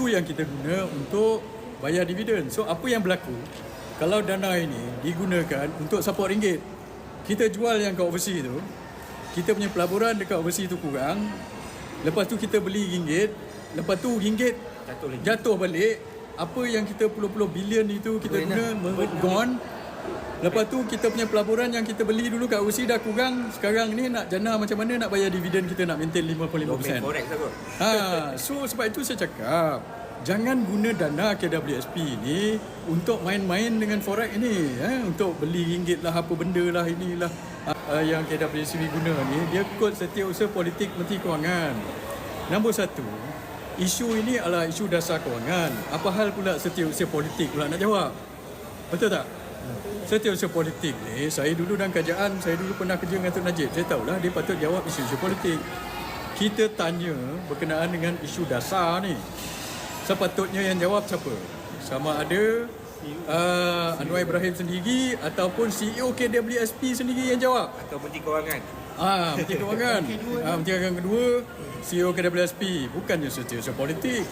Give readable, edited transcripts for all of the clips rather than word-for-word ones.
itu yang kita guna untuk bayar dividen. So apa yang berlaku kalau dana ini digunakan untuk support ringgit, kita jual yang kat overseas tu, kita punya pelaburan dekat overseas tu kurang, lepas tu kita beli ringgit, lepas tu ringgit jatuh balik, apa yang kita puluh-puluh bilion itu kita guna gone. Lepas tu kita punya pelaburan yang kita beli dulu kat overseas dah kurang, sekarang ni nak jana macam mana nak bayar dividen kita nak maintain 55%. So sebab itu saya cakap jangan guna dana KWSP ni untuk main-main dengan forex ini, untuk beli ringgit lah, apa benda lah, inilah yang KWSP guna ni. Dia kod Setiausaha Politik Menteri Kewangan. Nombor satu, isu ini adalah isu dasar kewangan. Apa hal pula Setiausaha Politik pula nak jawab? Betul tak? Setiausaha Politik ni, saya dulu dalam kerajaan, saya dulu pernah kerja dengan Tun Najib. Saya tahulah dia patut jawab isu-isu politik. Kita tanya berkenaan dengan isu dasar ni, sepatutnya yang jawab siapa? Sama ada Anwar Ibrahim sendiri ataupun CEO KWSP sendiri yang jawab, atau Menteri Kewangan. Menteri Kewangan. Menteri Kewangan kedua, CEO KWSP, bukannya Setiausaha Politik.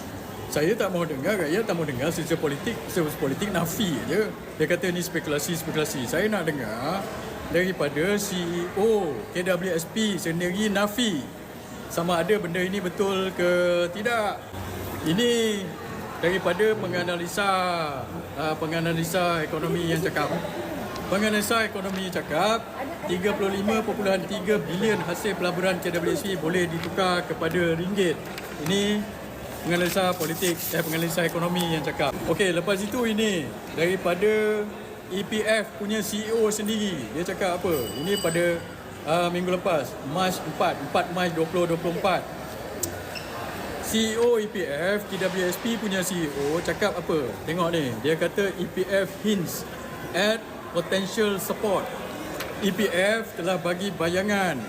Saya tak mahu dengar, rakyat tak mahu dengar Setiausaha Politik nafi aja. Dia kata ni spekulasi. Saya nak dengar daripada CEO KWSP sendiri nafi sama ada benda ini betul ke tidak. Ini daripada penganalisa ekonomi yang cakap. Penganalisa ekonomi cakap 35.3 bilion hasil pelaburan KWSP boleh ditukar kepada ringgit. Ini penganalisa politik, penganalisa ekonomi yang cakap. Okey, lepas itu ini daripada EPF punya CEO sendiri. Dia cakap apa? Ini pada minggu lepas, Mac 4 Mac 2024. CEO EPF, KWSP punya CEO cakap apa? Tengok ni, dia kata EPF hints at potential support. EPF telah bagi bayangan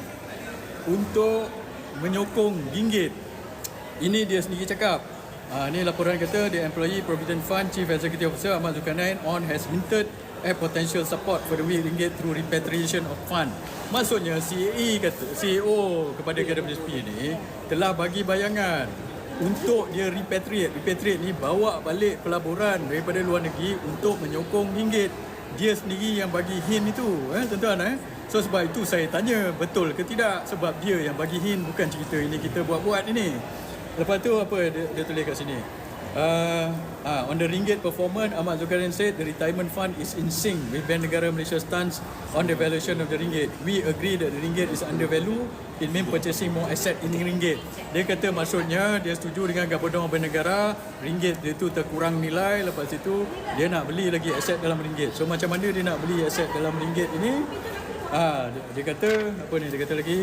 untuk menyokong ringgit. Ini dia sendiri cakap. Ini laporan kata the Employee Provident Fund Chief Executive Officer Ahmad Zulkarnain has hinted at potential support for the weak ringgit through repatriation of fund. Maksudnya CEO kepada KWSP ni telah bagi bayangan untuk dia repatriate ni, bawa balik pelaburan daripada luar negeri untuk menyokong ringgit. Dia sendiri yang bagi hint itu, tuan-tuan. So sebab itu saya tanya betul ke tidak, sebab dia yang bagi hint, bukan cerita ini kita buat-buat ini. Lepas tu apa dia tulis kat sini? On the ringgit performance, Ahmad Zulkarnain said the retirement fund is in sync with Bank Negara Malaysia's stance on the valuation of the ringgit. We agree that the ringgit is undervalued. It means purchasing more asset in ringgit. Dia kata maksudnya dia setuju dengan Gabungan Bank Negara, ringgit dia tu terkurang nilai, lepas itu dia nak beli lagi aset dalam ringgit. So macam mana dia nak beli aset dalam ringgit ini? Dia kata apa ni? Dia kata lagi.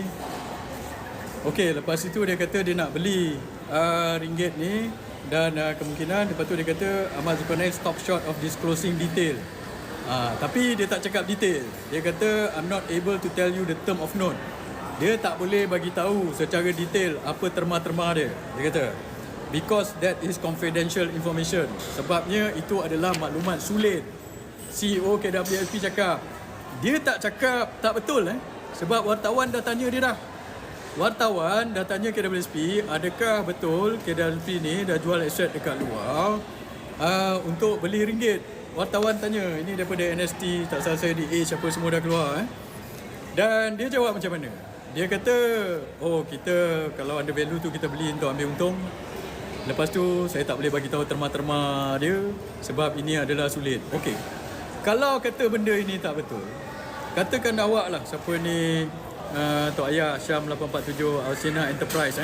Okey, lepas itu dia kata dia nak beli ringgit ni dan kemungkinan, lepas tu dia kata Ahmad Zulkarnain stop short of disclosing detail. Tapi dia tak cakap detail. Dia kata I'm not able to tell you the term of note. Dia tak boleh bagi tahu secara detail apa terma-terma dia. Dia kata because that is confidential information. Sebabnya itu adalah maklumat sulit. CEO KWSP cakap. Dia tak cakap tak betul sebab wartawan dah tanya dia dah. Wartawan dah tanya KWSP, adakah betul KWSP ni dah jual aset dekat luar untuk beli ringgit? Wartawan tanya, ini daripada NST, tak salah saya di Age apa semua dah keluar. Dan dia jawab macam mana? Dia kata, kita kalau ada value tu kita beli untuk ambil untung. Lepas tu saya tak boleh bagi tahu terma-terma dia sebab ini adalah sulit. Okey. Kalau kata benda ini tak betul, katakan awak lah siapa ni, Tok Ayah Syam 847 Alsina Enterprise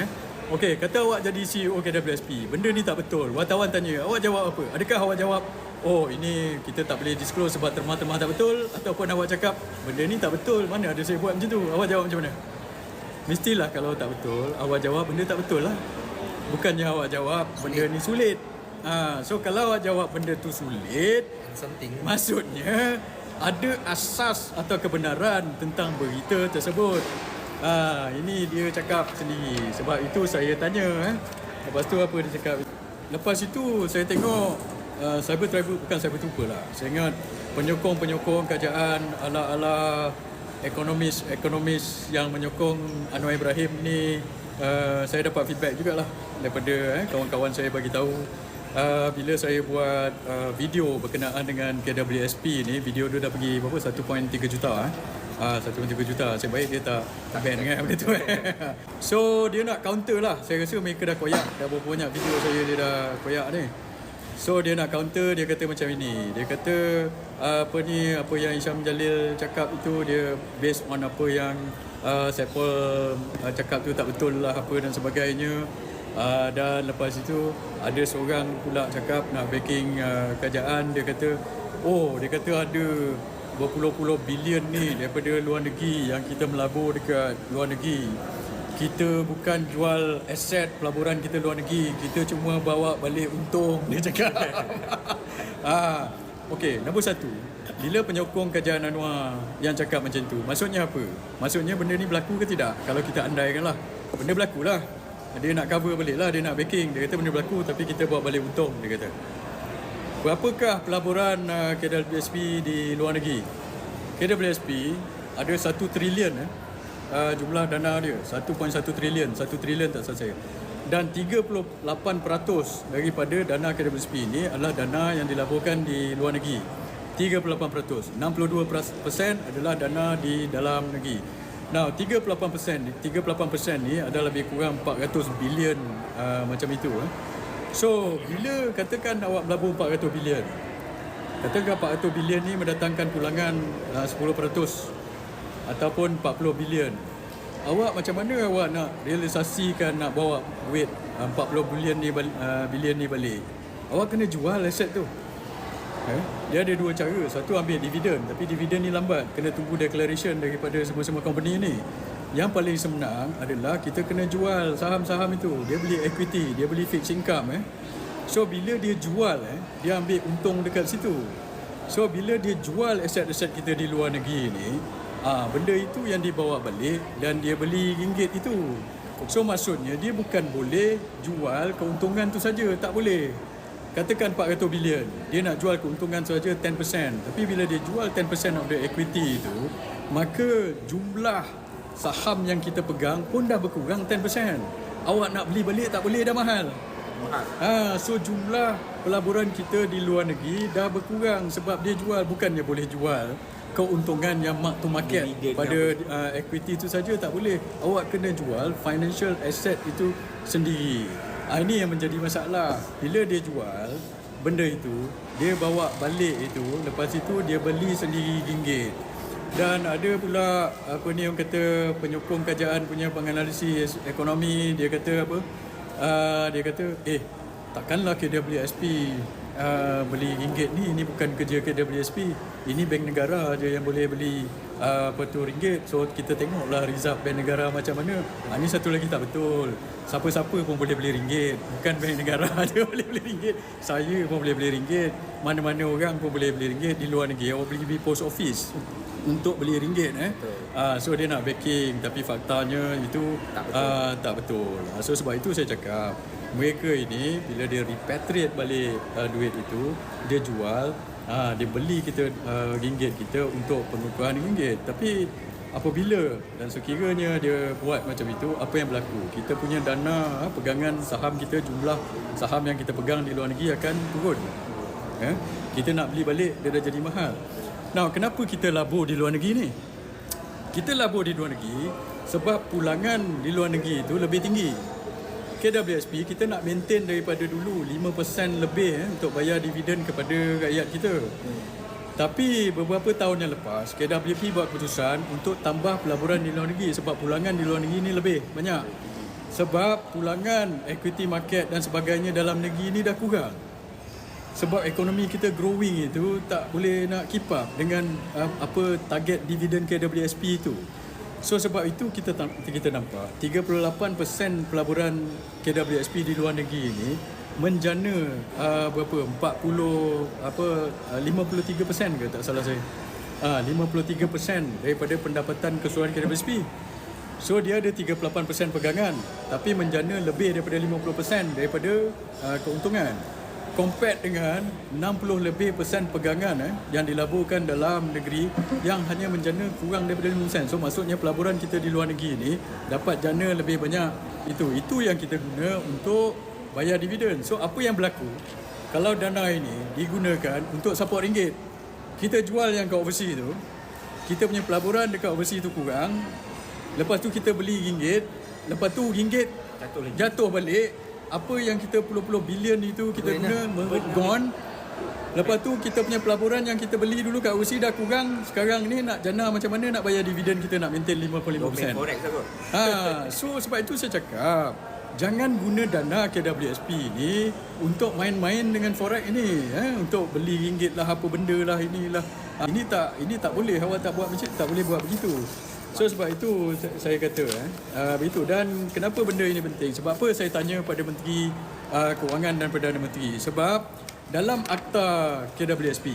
Okey, kata awak jadi CEO KWSP, benda ni tak betul. Wartawan tanya, awak jawab apa? Adakah awak jawab, ini kita tak boleh disclose sebab terma-terma tak betul, ataupun awak cakap benda ni tak betul, mana ada saya buat macam tu? Awak jawab macam mana? Mestilah kalau tak betul, awak jawab benda tak betul lah. Bukannya awak jawab benda ni sulit. So kalau awak jawab benda tu sulit, maksudnya ada asas atau kebenaran tentang berita tersebut. Ini dia cakap sendiri. Sebab itu saya tanya. Lepas tu apa dia cakap? Lepas itu saya tengok Cyber Tribunal, bukan Cyber Trooper lah. Saya ingat penyokong-penyokong kerajaan ala-ala ekonomis yang menyokong Anwar Ibrahim ni saya dapat feedback jugalah daripada kawan-kawan saya bagi tahu bila saya buat video berkenaan dengan KWSP ni, video dia dah pergi berapa, 1.3 juta 1.3 juta. Saya baik dia tak ban kan benda tu So dia nak counter lah. Saya rasa mereka dah koyak, dah berapa banyak video saya dia dah koyak ni. So dia nak counter, dia kata macam ini. Dia kata apa yang Hisham Jalil cakap itu dia based on apa yang Saipul cakap tu tak betul lah apa dan sebagainya. Dan lepas itu ada seorang pula cakap nak backing kerajaan. Dia kata ada berpuluh-puluh bilion ni daripada luar negeri yang kita melabur dekat luar negeri. Kita bukan jual aset pelaburan kita luar negeri, kita cuma bawa balik untung, dia cakap. Okey, nombor satu, bila penyokong kerajaan Anwar yang cakap macam tu, maksudnya apa? Maksudnya benda ni berlaku ke tidak? Kalau kita andaikan lah, benda berlaku lah. Dia nak cover balik lah, dia nak backing. Dia kata benda berlaku tapi kita bawa balik untung, dia kata. Berapakah pelaburan KWSP di luar negeri? KWSP ada 1 trilion jumlah dana dia, 1.1 trilion, 1 trilion tak salah saya. Dan 38% daripada dana KWSP ini adalah dana yang dilaburkan di luar negeri. 38%, 62% adalah dana di dalam negeri. Now 38% ni adalah lebih kurang 400 bilion macam itu. So, bila katakan awak melabur 400 bilion, katakan 400 bilion ni mendatangkan pulangan 10% ataupun 40 bilion. Awak macam mana awak nak realisasikan nak bawa duit 40 bilion ni balik? Awak kena jual aset tu. Dia ada dua cara. Satu ambil dividen, tapi dividen ni lambat. Kena tunggu declaration daripada semua-semua company ni. Yang paling senang adalah kita kena jual saham-saham itu. Dia beli equity, dia beli fixed income. So bila dia jual, dia ambil untung dekat situ. So bila dia jual aset-aset kita di luar negeri ni, benda itu yang dibawa balik dan dia beli ringgit itu. So maksudnya dia bukan boleh jual keuntungan tu saja, tak boleh. Katakan 400 bilion, dia nak jual keuntungan saja 10%. Tapi bila dia jual 10% of the equity itu, maka jumlah saham yang kita pegang pun dah berkurang 10%. Awak nak beli balik tak boleh, dah mahal. So jumlah pelaburan kita di luar negeri dah berkurang sebab dia jual, bukannya boleh jual keuntungan yang mark to market pada equity itu saja, tak boleh. Awak kena jual financial asset itu sendiri. Ini yang menjadi masalah. Bila dia jual benda itu, dia bawa balik itu, lepas itu dia beli sendiri ringgit. Dan ada pula orang kata penyokong kerajaan punya penganalisis ekonomi, dia kata apa? Dia kata takkanlah KWSP beli ringgit ni, ini bukan kerja KWSP. Ini bank negara aja yang boleh beli ringgit. So kita tengoklah reserve bank negara macam mana. Ini satu lagi tak betul. Siapa-siapa pun boleh beli ringgit. Bukan bank negara aja boleh beli ringgit. Saya pun boleh beli ringgit. Mana-mana orang pun boleh beli ringgit di luar negeri. Awak pergi post office untuk beli ringgit. So dia nak backing, tapi faktanya itu tak betul. So sebab itu saya cakap, mereka ini bila dia repatriate balik duit itu, dia jual, dia beli kita ringgit kita untuk pengukuran ringgit. Tapi apabila dan sekiranya dia buat macam itu, apa yang berlaku? Kita punya dana pegangan saham kita, jumlah saham yang kita pegang di luar negeri akan turun. Kita nak beli balik, dia dah jadi mahal. Now, kenapa kita labur di luar negeri ni? Kita labur di luar negeri sebab pulangan di luar negeri itu lebih tinggi. KWSP kita nak maintain daripada dulu 5% lebih untuk bayar dividen kepada rakyat kita. Tapi beberapa tahun yang lepas, KWSP buat keputusan untuk tambah pelaburan di luar negeri sebab pulangan di luar negeri ni lebih banyak. Sebab pulangan equity market dan sebagainya dalam negeri ni dah kurang. Sebab ekonomi kita growing itu tak boleh nak keep up dengan target dividen KWSP itu. So sebab itu kita nampak 38% pelaburan KWSP di luar negeri ini menjana 53% ke tak salah saya. 53% daripada pendapatan keseluruhan KWSP. So dia ada 38% pegangan tapi menjana lebih daripada 50% daripada keuntungan. compare dengan 60 lebih persen pegangan yang dilaburkan dalam negeri yang hanya menjana kurang daripada 5%. So maksudnya pelaburan kita di luar negeri ni dapat jana lebih banyak. Itu yang kita guna untuk bayar dividen. So apa yang berlaku kalau dana ini digunakan untuk support ringgit, kita jual yang kat overseas tu, kita punya pelaburan dekat overseas tu kurang, lepas tu kita beli ringgit, lepas tu ringgit jatuh balik, apa yang kita puluh-puluh bilion itu kita guna gone. Lepas tu kita punya pelaburan yang kita beli dulu kat overseas dah kurang, sekarang ni nak jana macam mana nak bayar dividen kita nak maintain 55%. So sebab itu saya cakap jangan guna dana KWSP ni untuk main-main dengan forex ini, untuk beli ringgit lah, apa benda lah, inilah. Ini tak boleh, awak tak buat macam, tak boleh buat begitu. So sebab itu saya kata begitu. Dan kenapa benda ini penting? Sebab apa saya tanya pada Menteri Kewangan dan Perdana Menteri? Sebab dalam akta KWSP,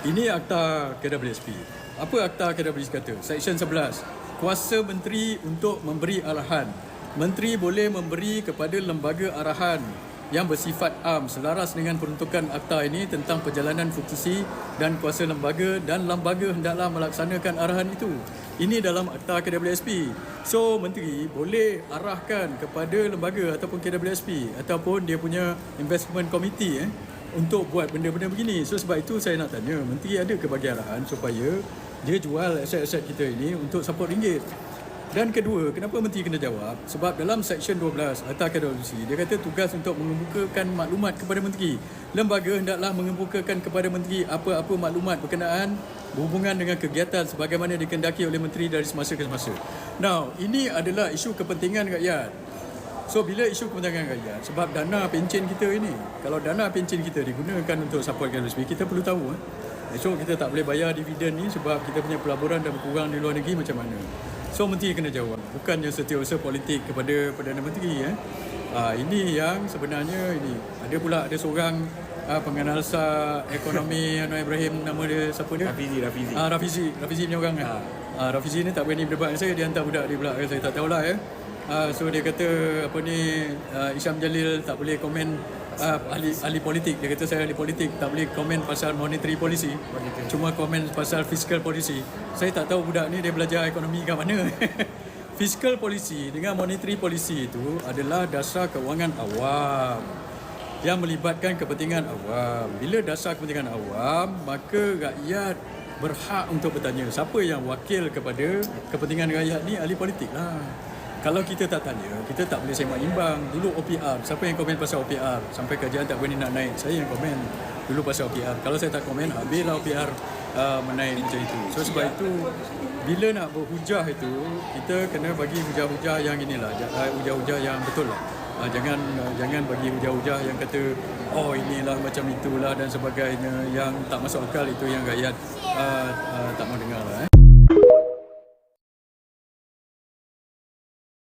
ini akta KWSP. Apa akta KWSP kata? Section 11, kuasa menteri untuk memberi arahan. Menteri boleh memberi kepada lembaga arahan yang bersifat am selaras dengan peruntukan akta ini tentang perjalanan fungsi dan kuasa lembaga, dan lembaga hendaklah melaksanakan arahan itu. Ini dalam akta KWSP. So menteri boleh arahkan kepada lembaga ataupun KWSP ataupun dia punya investment committee untuk buat benda-benda begini. So sebab itu saya nak tanya, menteri ada ke bagi arahan supaya dia jual aset-aset kita ini untuk support ringgit? Dan kedua, kenapa menteri kena jawab? Sebab dalam Section 12 Akta KWSP, dia kata tugas untuk mengemukakan maklumat kepada menteri. Lembaga hendaklah mengemukakan kepada menteri apa-apa maklumat berkenaan berhubungan dengan kegiatan sebagaimana dikehendaki oleh menteri dari semasa ke semasa. Now, ini adalah isu kepentingan rakyat. So, bila isu kepentingan rakyat, sebab dana pencen kita ini, kalau dana pencen kita digunakan untuk support KWSP, kita perlu tahu. So, kita tak boleh bayar dividen ni sebab kita punya pelaburan dah berkurang di luar negeri macam mana. So menteri kena jawab, bukannya setiausaha politik kepada Perdana Menteri. Ini yang sebenarnya ini. Ada seorang penganalisa ekonomi Anwar Ibrahim, nama dia siapa dia? Rafizi punya orang Rafizi ni tak berani berdebat dengan saya, dia hantar budak dia pula, saya tak tahulah so dia kata Isyam Jalil tak boleh komen, ahli politik, dia kata saya ahli politik, tak boleh komen pasal monetary policy, cuma komen pasal fiscal policy. Saya tak tahu budak ni dia belajar ekonomi kat mana. Fiscal policy dengan monetary policy itu adalah dasar kewangan awam yang melibatkan kepentingan awam. Bila dasar kepentingan awam, maka rakyat berhak untuk bertanya. Siapa yang wakil kepada kepentingan rakyat ni? Ahli politik lah. Kalau kita tak tanya, kita tak boleh sembang imbang. Dulu OPR, siapa yang komen pasal OPR? Sampai kerajaan tak berani nak naik, saya yang komen dulu pasal OPR. Kalau saya tak komen, habislah OPR menaik macam itu. So sebab itu, bila nak berhujah itu, kita kena bagi hujah-hujah yang inilah, hujah-hujah yang betul lah. Jangan bagi hujah-hujah yang kata inilah macam itulah dan sebagainya, yang tak masuk akal, itu yang rakyat tak mau dengar lah.